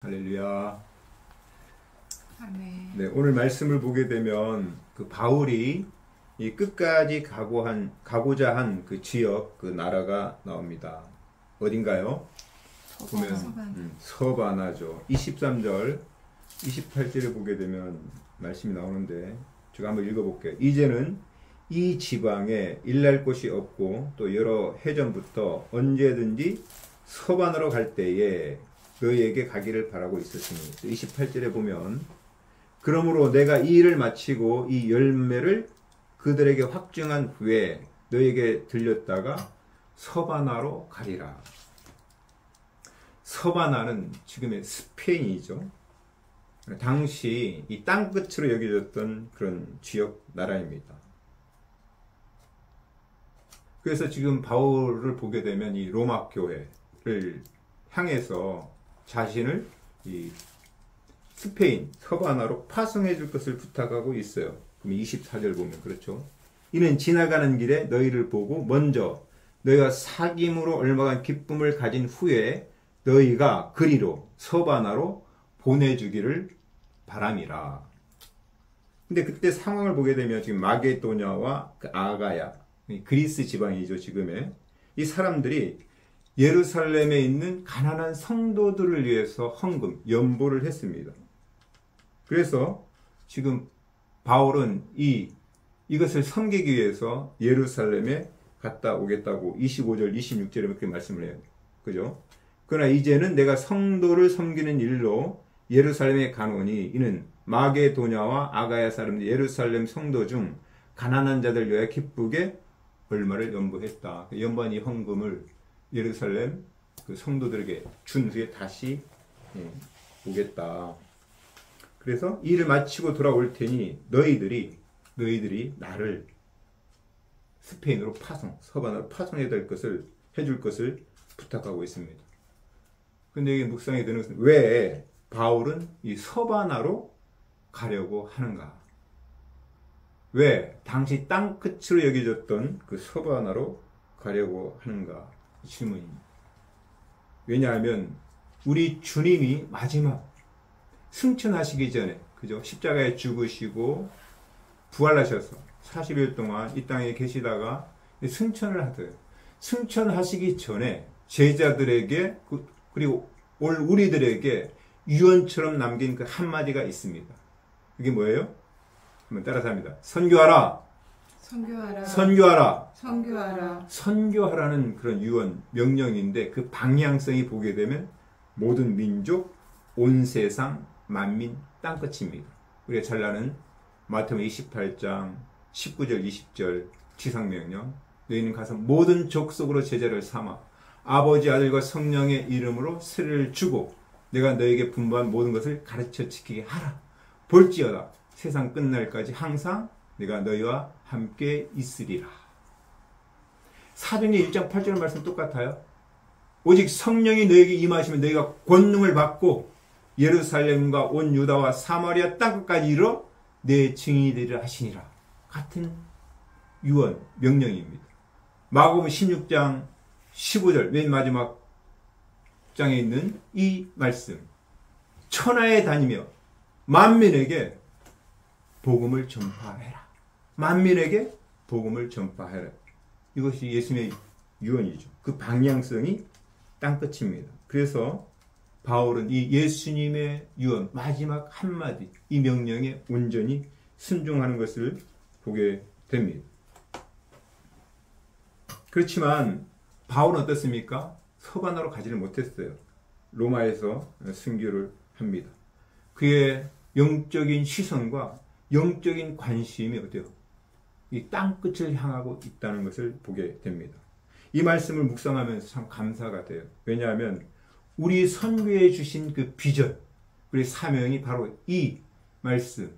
할렐루야. 아멘. 네, 오늘 말씀을 보게 되면 그 바울이 이 끝까지 가고자 한 그 지역, 그 나라가 나옵니다. 어딘가요? 보면 서바나죠. 23절, 28절에 보게 되면 말씀이 나오는데 제가 한번 읽어볼게요. 이제는 이 지방에 일날 곳이 없고 또 여러 해전부터 언제든지 서바나로 갈 때에 너희에게 가기를 바라고 있었으니 28절에 보면 그러므로 내가 이 일을 마치고 이 열매를 그들에게 확증한 후에 너희에게 들렸다가 서바나로 가리라. 서바나는 지금의 스페인이죠. 당시 이 땅끝으로 여겨졌던 그런 지역 나라입니다. 그래서 지금 바울을 보게 되면 이 로마 교회를 향해서 자신을 이 스페인 서바나로 파송해 줄 것을 부탁하고 있어요. 그럼 24절 보면 그렇죠. 이는 지나가는 길에 너희를 보고 먼저 너희가 사귐으로 얼마간 기쁨을 가진 후에 너희가 그리로 서바나로 보내주기를 바람이라. 근데 그때 상황을 보게 되면 지금 마게도냐와 그 아가야, 그리스 지방이죠 지금의, 이 사람들이 예루살렘에 있는 가난한 성도들을 위해서 헌금, 연보를 했습니다. 그래서 지금 바울은 이것을 섬기기 위해서 예루살렘에 갔다 오겠다고 25절, 26절에 그렇게 말씀을 해요. 그죠? 그러나 이제는 내가 성도를 섬기는 일로 예루살렘에 가노니 이는 마게도냐와 아가야 사람들 예루살렘 성도 중 가난한 자들 위하여 기쁘게 얼마를 연보했다. 연보한 이 헌금을 예루살렘 그 성도들에게 준 후에 다시 오겠다. 그래서 이 일을 마치고 돌아올 테니 너희들이 나를 스페인으로 서바나로 파송해야 될 것을 해줄 것을 부탁하고 있습니다. 근데 이게 묵상이 되는 것은 왜 바울은 이 서바나로 가려고 하는가? 왜 당시 땅끝으로 여겨졌던 그 서바나로 가려고 하는가? 질문입니다. 왜냐하면 우리 주님이 마지막 승천하시기 전에, 그죠? 십자가에 죽으시고 부활하셔서 40일 동안 이 땅에 계시다가 승천을 하세요. 승천하시기 전에 제자들에게 그리고 우리들에게 유언처럼 남긴 그 한마디가 있습니다. 그게 뭐예요? 한번 따라서 합니다. 선교하라. 선교하라. 선교하라. 선교하라. 선교하라는 그런 유언, 명령인데 그 방향성이 보게 되면 모든 민족, 온 세상, 만민, 땅끝입니다. 우리가 잘 아는 마태복음 28장 19절 20절 지상명령, 너희는 가서 모든 족속으로 제자를 삼아 아버지 아들과 성령의 이름으로 세례를 주고 내가 너에게 분부한 모든 것을 가르쳐 지키게 하라. 볼지어다 세상 끝날까지 항상 내가 너희와 함께 있으리라. 사도행전 1장 8절 말씀 똑같아요. 오직 성령이 너에게 임하시면 너희가 권능을 받고 예루살렘과 온 유다와 사마리아 땅끝까지 이르러 내 증인이 되리라 하시니라. 같은 유언, 명령입니다. 마가복음 16장 15절 맨 마지막 장에 있는 이 말씀, 천하에 다니며 만민에게 복음을 전파해라. 만민에게 복음을 전파해라. 이것이 예수님의 유언이죠. 그 방향성이 땅끝입니다. 그래서 바울은 이 예수님의 유언 마지막 한마디, 이 명령에 온전히 순종하는 것을 보게 됩니다. 그렇지만 바울은 어떻습니까? 서바나로 가지를 못했어요. 로마에서 순교를 합니다. 그의 영적인 시선과 영적인 관심이 어때요? 이 땅끝을 향하고 있다는 것을 보게 됩니다. 이 말씀을 묵상하면서 참 감사가 돼요. 왜냐하면 우리 선교해 주신 그 비전, 우리 사명이 바로 이 말씀,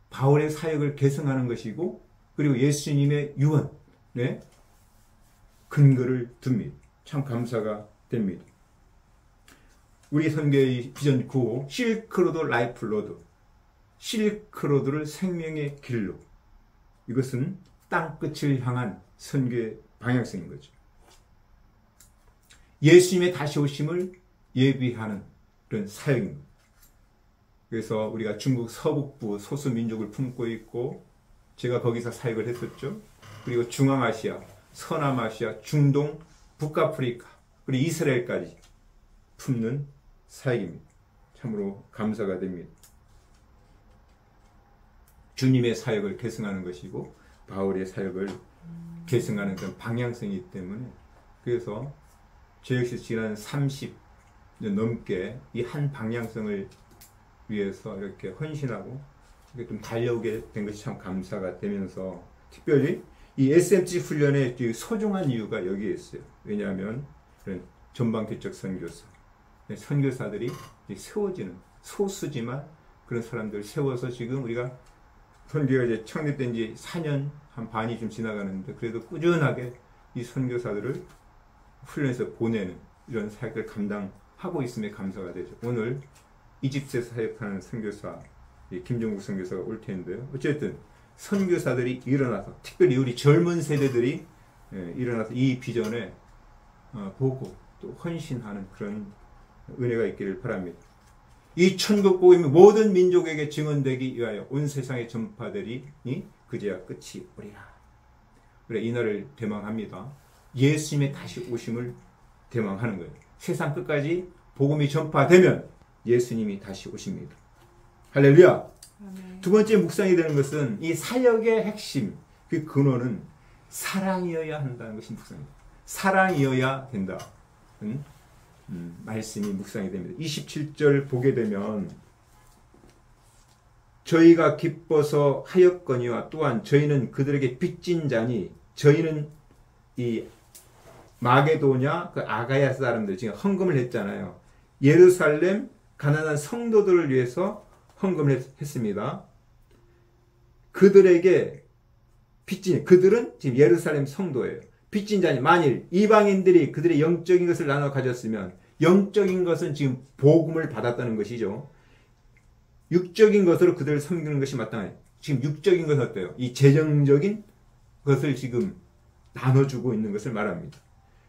바울의 사역을 계승하는 것이고, 그리고 예수님의 유언에 근거를 둡니다. 참 감사가 됩니다. 우리 선교의 비전 9호, 실크로드 라이프 로드, 실크로드를 생명의 길로. 이것은 땅끝을 향한 선교의 방향성인 거죠. 예수님의 다시 오심을 예비하는 그런 사역입니다. 그래서 우리가 중국 서북부 소수민족을 품고 있고 제가 거기서 사역을 했었죠. 그리고 중앙아시아, 서남아시아, 중동, 북아프리카 그리고 이스라엘까지 품는 사역입니다. 참으로 감사가 됩니다. 주님의 사역을 계승하는 것이고 바울의 사역을 계승하는 그런 방향성이기 때문에 그래서 저 역시 지난 30년 넘게 이 한 방향성을 위해서 이렇게 헌신하고 이렇게 좀 달려오게 된 것이 참 감사가 되면서 특별히 이 SMC 훈련의 소중한 이유가 여기에 있어요. 왜냐하면 그런 전방교적 선교사, 선교사들이 세워지는 소수지만 그런 사람들을 세워서 지금 우리가 선교가 이제 창립된 지 4년 한 반이 좀 지나가는데 그래도 꾸준하게 이 선교사들을 훈련해서 보내는 이런 사역을 감당하고 있음에 감사가 되죠. 오늘 이집트에서 사역하는 선교사 김종국 선교사가 올 텐데요. 어쨌든 선교사들이 일어나서 특별히 우리 젊은 세대들이 일어나서 이 비전에 보고 또 헌신하는 그런 은혜가 있기를 바랍니다. 이 천국 복음이 모든 민족에게 증언되기 위하여 온 세상에 전파되리니 그제야 끝이 오리라. 그래 이 날을 대망합니다. 예수님의 다시 오심을 대망하는 거예요. 세상 끝까지 복음이 전파되면 예수님이 다시 오십니다. 할렐루야. 아멘. 두 번째 묵상이 되는 것은 이 사역의 핵심, 그 근원은 사랑이어야 한다는 것이 묵상입니다. 사랑이어야 된다. 말씀이 묵상이 됩니다. 27절 보게 되면 저희가 기뻐서 하였거니와 또한 저희는 그들에게 빚진 자니 저희는 이 마게도냐 그 아가야 사람들 지금 헌금을 했잖아요. 예루살렘 가난한 성도들을 위해서 헌금을 했습니다. 그들에게 빚진 그들은 지금 예루살렘 성도예요. 빚진 자니 만일 이방인들이 그들의 영적인 것을 나눠 가졌으면 영적인 것은 지금 복음을 받았다는 것이죠. 육적인 것으로 그들을 섬기는 것이 마땅해요. 지금 육적인 것은 어때요? 이 재정적인 것을 지금 나눠주고 있는 것을 말합니다.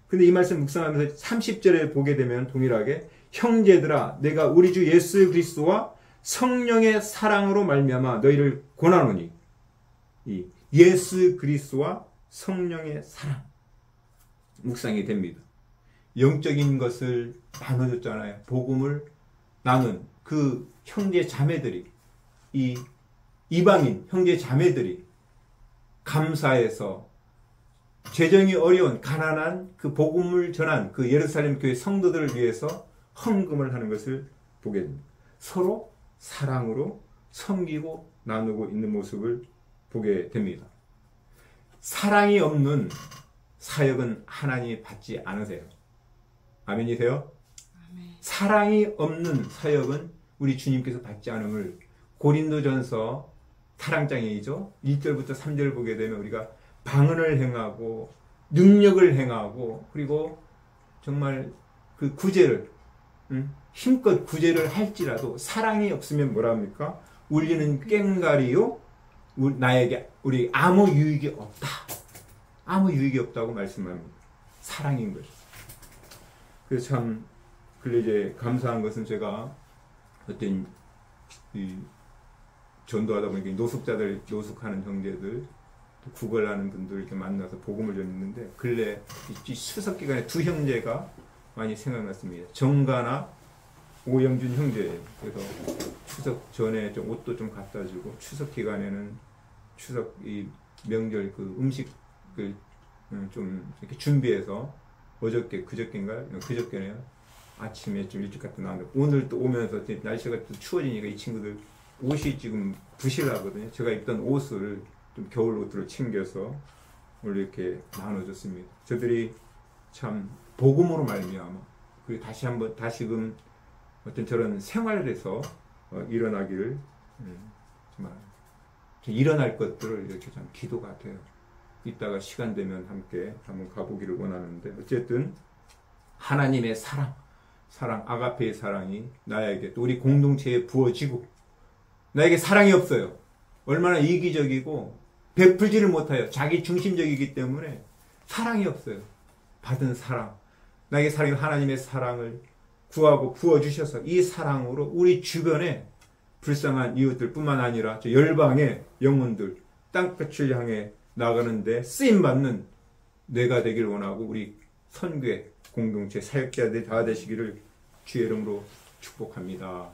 근데 이 말씀 묵상하면서 30절에 보게 되면 동일하게 형제들아 내가 우리 주 예수 그리스도와 성령의 사랑으로 말미암아 너희를 권하노니 이 예수 그리스도와 성령의 사랑 묵상이 됩니다. 영적인 것을 나눠줬잖아요. 복음을 나눈 그 형제 자매들이 이 이방인 형제 자매들이 감사해서 재정이 어려운 가난한 그 복음을 전한 그 예루살렘 교회 성도들을 위해서 헌금을 하는 것을 보게 됩니다. 서로 사랑으로 섬기고 나누고 있는 모습을 보게 됩니다. 사랑이 없는 사역은 하나님이 받지 않으세요. 아멘이세요? 아멘. 사랑이 없는 사역은 우리 주님께서 받지 않음을 고린도전서 8장이죠. 1절부터 3절 보게 되면 우리가 방언을 행하고 능력을 행하고 그리고 정말 그 구제를 힘껏 구제를 할지라도 사랑이 없으면 뭐라 합니까? 울리는 꽹과리요 나에게 우리 아무 유익이 없다. 아무 유익이 없다고 말씀합니다. 사랑인 것이. 그래서 참 근래 이제 감사한 것은 제가 어떤 이 전도하다 보니까 노숙자들 노숙하는 형제들 구걸하는 분들 이렇게 만나서 복음을 전했는데 근래 이 추석 기간에 두 형제가 많이 생각났습니다. 정가나 오영준 형제예요. 그래서 추석 전에 좀 옷도 좀 갖다 주고 추석 기간에는 추석 이 명절 그 음식을 좀 이렇게 준비해서 어저께 그저께네요. 아침에 좀 일찍 갔다 나왔는데 오늘 또 오면서 날씨가 또 추워지니까 이 친구들 옷이 지금 부실하거든요. 제가 입던 옷을 좀 겨울 옷들을 챙겨서 오늘 이렇게 나눠줬습니다. 저들이 참 복음으로 말미암아 그리고 다시금 어떤 저런 생활에서 일어나기를 정말 일어날 것들을 이렇게 참 기도가 돼요. 이따가 시간 되면 함께 한번 가보기를 원하는데 어쨌든 하나님의 사랑 아가페의 사랑이 나에게 또 우리 공동체에 부어지고 나에게 사랑이 없어요. 얼마나 이기적이고 베풀지를 못해요. 자기 중심적이기 때문에 사랑이 없어요. 받은 사랑 나에게 사랑이 하나님의 사랑을 구하고 부어주셔서 이 사랑으로 우리 주변에 불쌍한 이웃들뿐만 아니라 저 열방의 영혼들 땅끝을 향해 나가는데 쓰임받는 뇌가 되길 원하고 우리 선교회 공동체 사역자들이 다 되시기를 주의 이름으로 축복합니다.